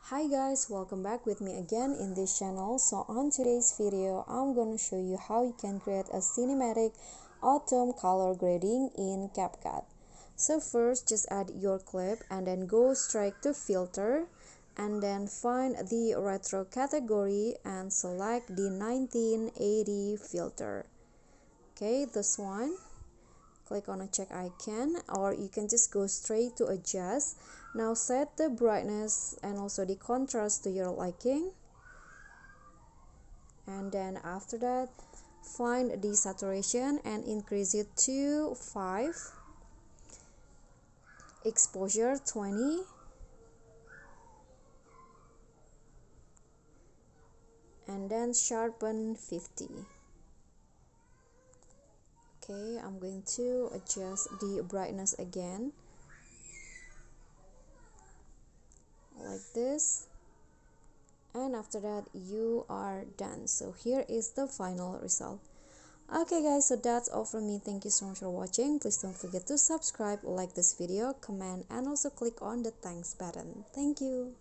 Hi guys, welcome back with me again in this channel. So on today's video, I'm gonna show you how you can create a cinematic autumn color grading in CapCut. So first, just add your clip and then go straight to filter and then find the retro category and select the 1980 filter. Okay, this one. Click on a check icon, or you can just go straight to adjust. Now set the brightness and also the contrast to your liking, and then after that find the saturation and increase it to 5, exposure 20, and then sharpen 50. Okay, I'm going to adjust the brightness again like this, and after that you are done. So here is the final result. Okay guys, so that's all from me. Thank you so much for watching. Please don't forget to subscribe, like this video, comment, and also click on the thanks button. Thank you.